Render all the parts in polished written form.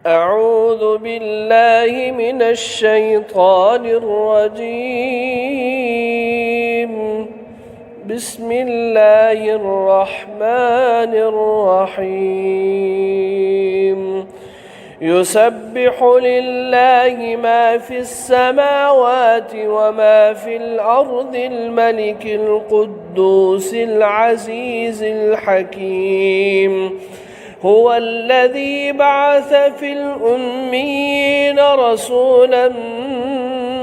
أعوذ بالله من الشيطان الرجيم. بسم الله الرحمن الرحيم. يسبح لله ما في السماوات وما في الأرض الملك القدوس العزيز الحكيم. هو الذي بعث في الأميين رسولا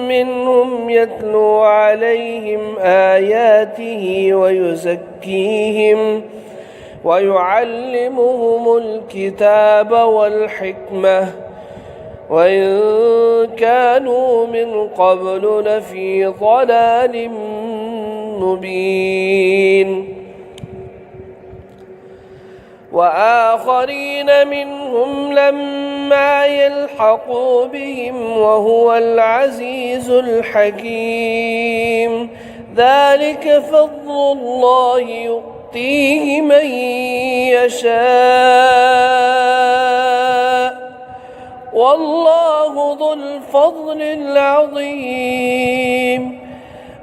منهم يتلو عليهم آياته ويزكيهم ويعلمهم الكتاب والحكمة وإن كانوا من قبل لفي ضلال مبين. وآخرين منهم لما يلحقوا بهم وهو العزيز الحكيم. ذلك فضل الله يؤتيه من يشاء والله ذو الفضل العظيم.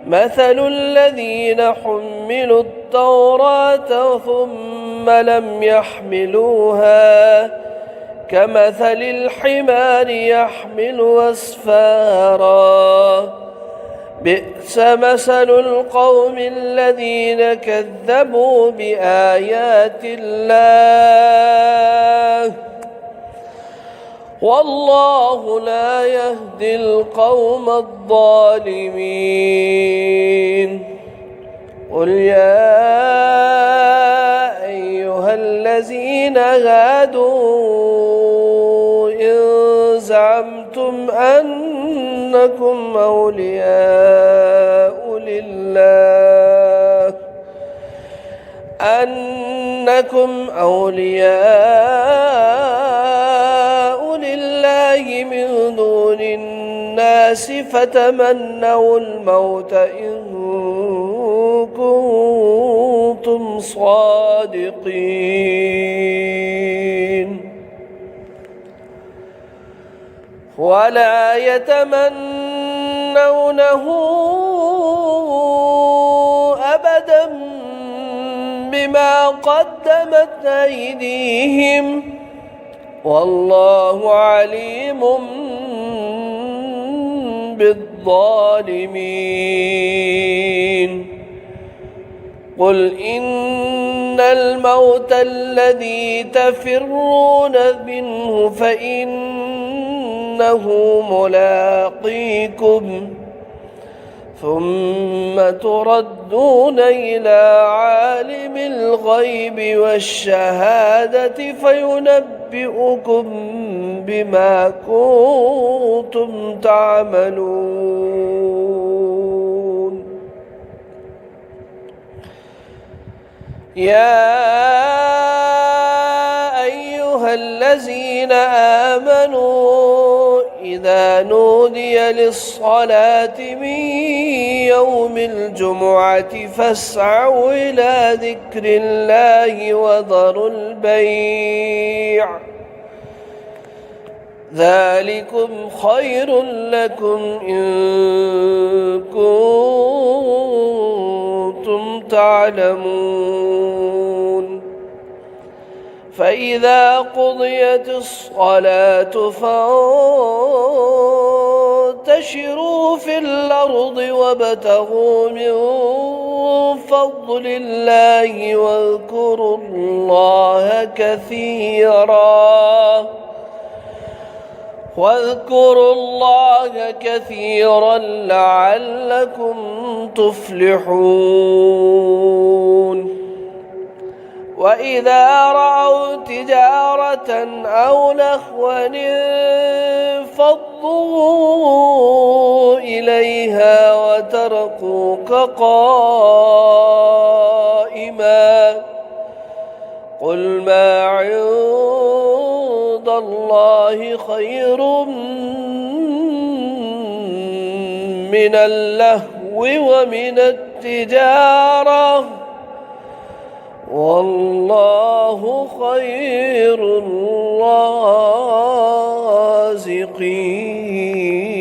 مثل الذين حملوا التوراة ثم لم يحملوها كمثل الحمار يحمل أسفارا بئس مثل القوم الذين كذبوا بآيات الله والله لا يهدي القوم الظالمين. قل يا أيها الذين هادوا إن زعمتم أنكم أولياء لله من دون الناس فتمنوا الموت إن كنتم صادقين ولا يتمنونه أبدا بما قدمت أيديهم والله عليم بالظالمين. قل إن الموت الذي تفرون منه فإنه ملاقيكم ثم تردون إلى عالم الغيب والشهادة فينبئكم بما كنتم تعملون. يا أيها الذين آمنوا إذا نودي للصلاة من يوم الجمعة فاسعوا إلى ذكر الله وذروا البيع ذلكم خير لكم إن كنتم تعلمون. فإذا قضيت الصلاة فانتشروا في الأرض وابتغوا من فضل الله واذكروا الله كثيرا لعلكم تفلحون. وإذا رأوا تجارة أو لهوا انفضوا إليها وتركوك قائما قل ما عند الله خير من اللهو ومن التجارة والله خير الرازقين. الصادقين.